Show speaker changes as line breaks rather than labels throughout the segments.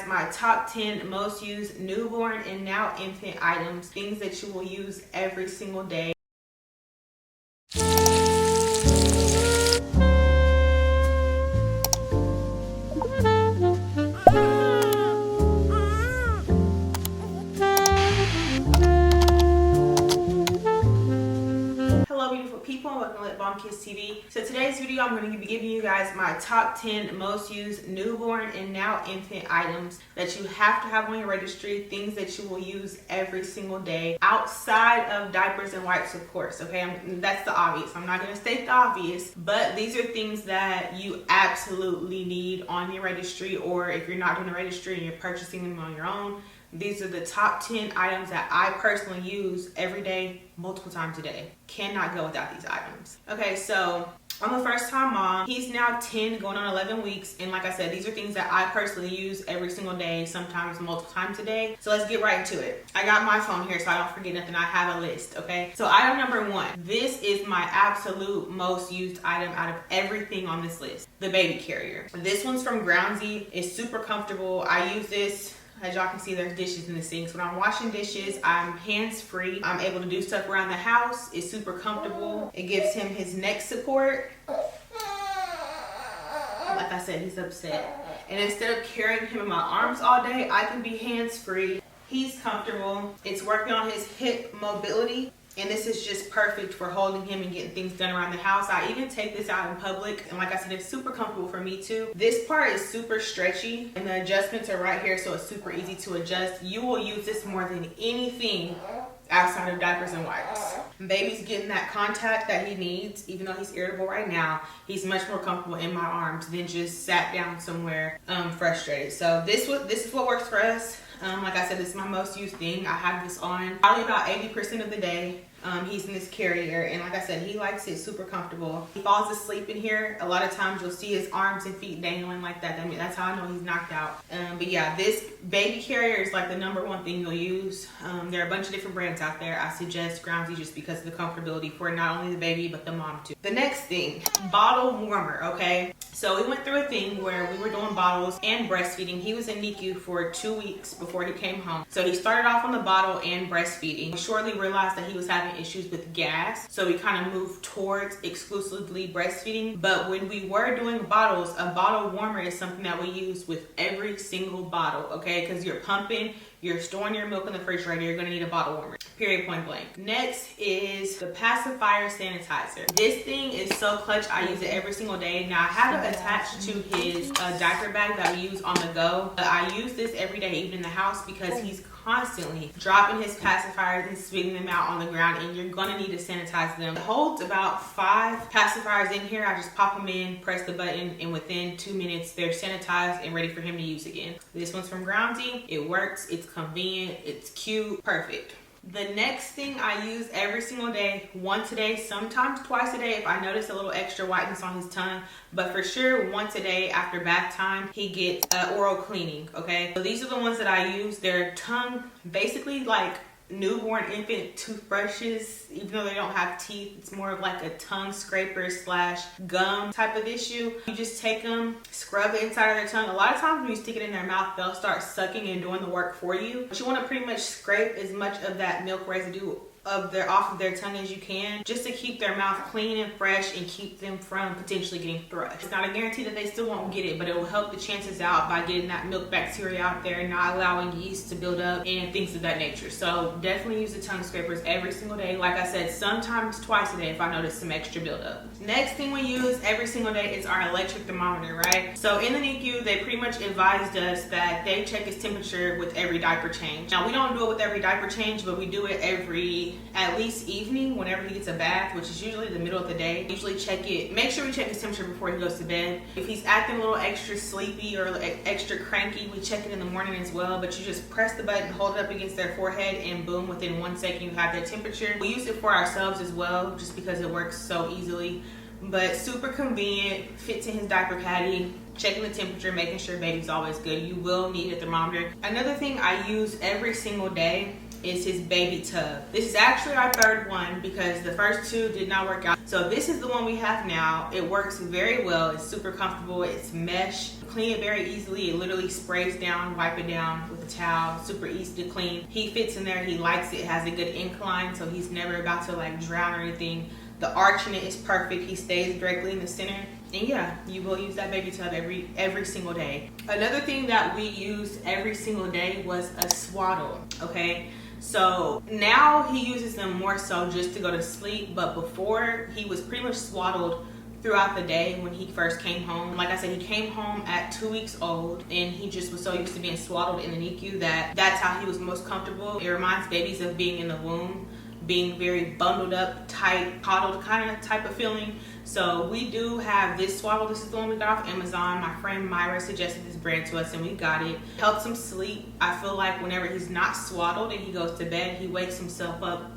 my top 10 most used newborn and now infant items, things that you will use every single day. People, and welcome to Lip Balm Kids TV. So today's video, I'm going to be giving you guys my top 10 most used newborn and now infant items that you have to have on your registry, things that you will use every single day outside of diapers and wipes, of course. Okay, that's the obvious. I'm not going to state the obvious, but these are things that you absolutely need on your registry, or if you're not doing a registry and you're purchasing them on your own, these are the top 10 items that I personally use every day, multiple times a day. Cannot go without these items. Okay, so I'm a first-time mom. He's now 10, going on 11 weeks. And like I said, these are things that I personally use every single day, sometimes multiple times a day. So let's get right into it. I got my phone here so I don't forget nothing. I have a list, okay? So item number 1. This is my absolute most used item out of everything on this list. The baby carrier. This one's from Groundsy. It's super comfortable. I use this. As y'all can see, there's dishes in the sink. So when I'm washing dishes, I'm hands-free. I'm able to do stuff around the house. It's super comfortable. It gives him his neck support. Like I said, he's upset. And instead of carrying him in my arms all day, I can be hands-free. He's comfortable. It's working on his hip mobility. And this is just perfect for holding him and getting things done around the house. I even take this out in public. And like I said, it's super comfortable for me too. This part is super stretchy and the adjustments are right here, so it's super easy to adjust. You will use this more than anything outside of diapers and wipes. Baby's getting that contact that he needs. Even though he's irritable right now, he's much more comfortable in my arms than just sat down somewhere frustrated. So this is what works for us. Like I said, this is my most used thing. I have this on probably about 80% of the day. He's in this carrier, and like I said, he likes it. Super comfortable. He falls asleep in here. A lot of times you'll see his arms and feet dangling like that. I mean, that's how I know he's knocked out. But yeah, this baby carrier is like the #1 thing you'll use. There are a bunch of different brands out there. I suggest Groundsy just because of the comfortability for not only the baby but the mom too. The next thing, bottle warmer. Okay, so we went through a thing where we were doing bottles and breastfeeding. He was in NICU for 2 weeks before he came home. So he started off on the bottle and breastfeeding. We shortly realized that he was having issues with gas, so we kind of moved towards exclusively breastfeeding. But when we were doing bottles, a bottle warmer is something that we use with every single bottle, okay? Because you're pumping, you're storing your milk in the refrigerator, you're gonna need a bottle warmer, period, point blank. Next is the pacifier sanitizer. This thing is so clutch. I use it every single day. Now I have it attached to his diaper bag that we use on the go, but I use this every day, even in the house, because he's constantly dropping his pacifiers and spitting them out on the ground, and you're gonna need to sanitize them. It holds about 5 pacifiers in here. I just pop them in, press the button, and within 2 minutes they're sanitized and ready for him to use again. This one's from Groundsy. It works, it's convenient, it's cute, perfect. The next thing I use every single day, once a day, sometimes twice a day if I notice a little extra whiteness on his tongue, but for sure once a day after bath time, he gets oral cleaning, okay? So these are the ones that I use. They're tongue, basically like newborn infant toothbrushes. Even though they don't have teeth, it's more of like a tongue scraper / gum type of issue. You just take them, scrub it inside of their tongue. A lot of times when you stick it in their mouth, they'll start sucking and doing the work for you. But you want to pretty much scrape as much of that milk residue off of their tongue as you can, just to keep their mouth clean and fresh and keep them from potentially getting thrush. It's not a guarantee that they still won't get it, but it will help the chances out by getting that milk bacteria out there and not allowing yeast to build up and things of that nature. So definitely use the tongue scrapers every single day. Like I said, sometimes twice a day if I notice some extra buildup. Next thing we use every single day is our electric thermometer, right? So in the NICU, they pretty much advised us that they check his temperature with every diaper change. Now we don't do it with every diaper change, but we do it at least evening whenever he gets a bath, which is usually the middle of the day. Usually check it, make sure we check his temperature before he goes to bed. If he's acting a little extra sleepy or extra cranky, we check it in the morning as well. But you just press the button, hold it up against their forehead, and boom, within 1 second you have their temperature. We use it for ourselves as well, just because it works so easily. But super convenient, fits in his diaper caddy. Checking the temperature, making sure baby's always good. You will need a thermometer. Another thing I use every single day is his baby tub. This is actually our third one because the first two did not work out. So this is the one we have now. It works very well. It's super comfortable. It's mesh. Clean it very easily. It literally sprays down, wipe it down with a towel. Super easy to clean. He fits in there. He likes it. It has a good incline, so he's never about to like drown or anything. The arch in it is perfect. He stays directly in the center. And yeah, you will use that baby tub every single day. Another thing that we used every single day was a swaddle, okay? So now he uses them more so just to go to sleep, but before he was pretty much swaddled throughout the day when he first came home. Like I said, he came home at 2 weeks old and he just was so used to being swaddled in the NICU that's how he was most comfortable. It reminds babies of being in the womb, being very bundled up, tight, coddled kind of type of feeling. So we do have this swaddle. This is the one we got off Amazon. My friend Myra suggested this brand to us and we got it. Helps him sleep. I feel like whenever he's not swaddled and he goes to bed, he wakes himself up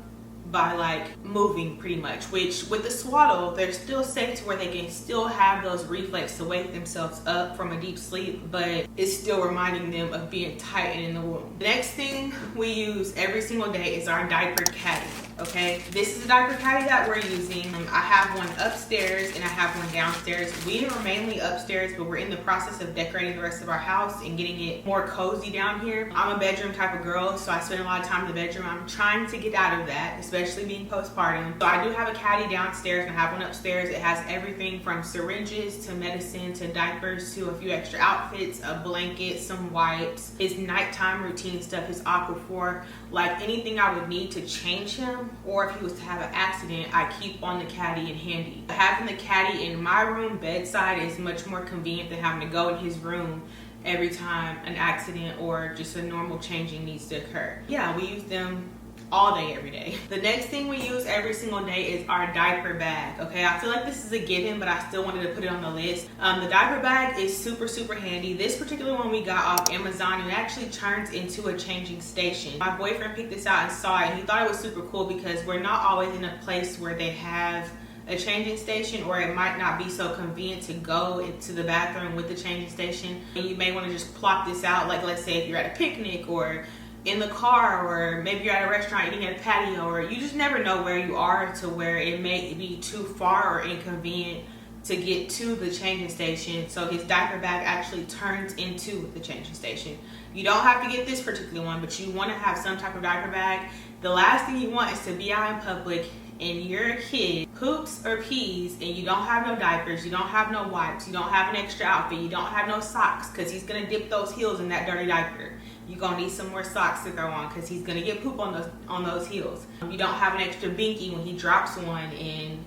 by like moving pretty much, which with the swaddle, they're still safe to where they can still have those reflexes to wake themselves up from a deep sleep, but it's still reminding them of being tight and in the womb. The next thing we use every single day is our diaper caddy. Okay, this is the diaper caddy that we're using. I have one upstairs and I have one downstairs. We are mainly upstairs, but we're in the process of decorating the rest of our house and getting it more cozy down here. I'm a bedroom type of girl, so I spend a lot of time in the bedroom. I'm trying to get out of that, especially being postpartum. So I do have a caddy downstairs and I have one upstairs. It has everything from syringes to medicine to diapers to a few extra outfits, a blanket, some wipes, his nighttime routine stuff, his Aquaphor, like anything I would need to change him, or if he was to have an accident, I keep on the caddy and handy. Having the caddy in my room bedside is much more convenient than having to go in his room every time an accident or just a normal changing needs to occur. Yeah, we use them all day, every day. The next thing we use every single day is our diaper bag, okay? I feel like this is a given, but I still wanted to put it on the list. The diaper bag is super, super handy. This particular one we got off Amazon, it actually turns into a changing station. My boyfriend picked this out and saw it, and he thought it was super cool because we're not always in a place where they have a changing station, or it might not be so convenient to go into the bathroom with the changing station. And you may want to just plop this out, like let's say if you're at a picnic or in the car, or maybe you're at a restaurant eating at a patio, or you just never know where you are to where it may be too far or inconvenient to get to the changing station. So his diaper bag actually turns into the changing station. You don't have to get this particular one, but you want to have some type of diaper bag. The last thing you want is to be out in public and your kid poops or pees and you don't have no diapers, you don't have no wipes, you don't have an extra outfit, you don't have no socks, because he's gonna dip those heels in that dirty diaper. You're gonna need some more socks to throw on because he's gonna get poop on those heels. You don't have an extra binky when he drops one, and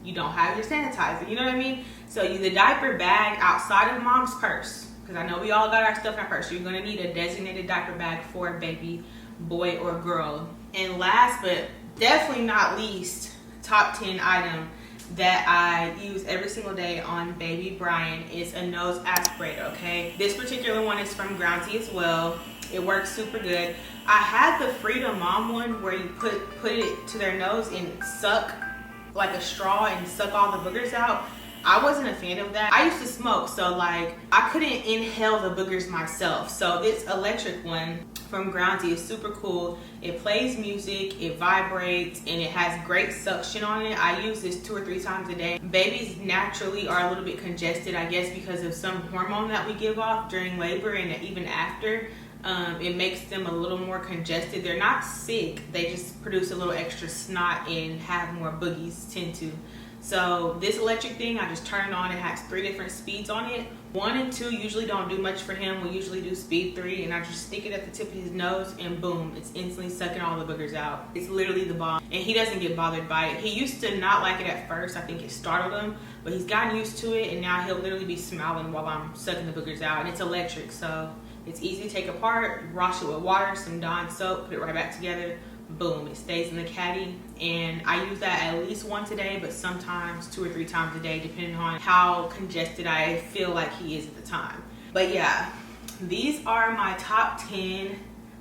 you don't have your sanitizer, you know what I mean? So the diaper bag outside of mom's purse, because I know we all got our stuff in our purse, you're gonna need a designated diaper bag for a baby, boy or girl. And last but definitely not least, top 10 item that I use every single day on baby Brian is a nose aspirator, okay? This particular one is from Groundsy as well. It works super good. I had the Freedom Mom one where you put it to their nose and suck like a straw and suck all the boogers out. I wasn't a fan of that. I used to smoke, so like I couldn't inhale the boogers myself. So this electric one from Groundsy is super cool. It plays music, it vibrates, and it has great suction on it. I use this 2 or 3 times a day. Babies naturally are a little bit congested, I guess, because of some hormone that we give off during labor and even after. It makes them a little more congested. They're not sick, they just produce a little extra snot and have more boogies, tend to. So this electric thing, I just turn it on. It has 3 different speeds on it. 1 and 2 usually don't do much for him. We usually do speed 3, and I just stick it at the tip of his nose and boom, it's instantly sucking all the boogers out. It's literally the bomb, and he doesn't get bothered by it. He used to not like it at first. I think it startled him, but he's gotten used to it, and now he'll literally be smiling while I'm sucking the boogers out. And it's electric, so it's easy to take apart, wash it with water, some Dawn soap, put it right back together. Boom, it stays in the caddy, and I use that at least once a day, but sometimes 2 or 3 times a day, depending on how congested I feel like he is at the time. But yeah, these are my top 10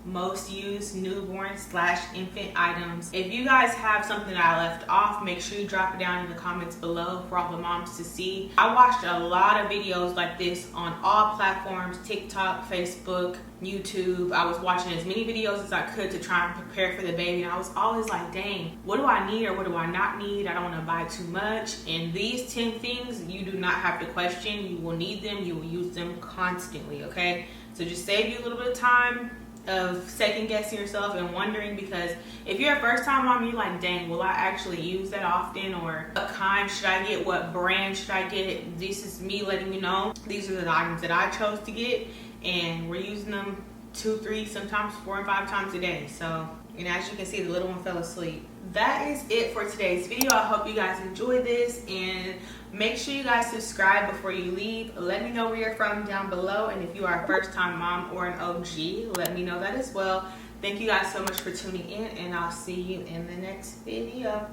most used newborn / infant items. If you guys have something that I left off, make sure you drop it down in the comments below for all the moms to see. I watched a lot of videos like this on all platforms, TikTok, Facebook, YouTube. I was watching as many videos as I could to try and prepare for the baby, and I was always like, dang, what do I need or what do I not need? I don't want to buy too much. And these 10 things you do not have to question. You will need them, you will use them constantly, okay? So just save you a little bit of time of second guessing yourself and wondering, because if you're a first time mom, you're like, dang, will I actually use that often? Or what kind should I get? What brand should I get? This is me letting you know these are the items that I chose to get, and we're using them 2, 3, sometimes 4 and 5 times a day. So, and as you can see, the little one fell asleep. That is it for today's video. I hope you guys enjoyed this, and make sure you guys subscribe before you leave. Let me know where you're from down below, and if you are a first time mom or an OG, let me know that as well. Thank you guys so much for tuning in, and I'll see you in the next video.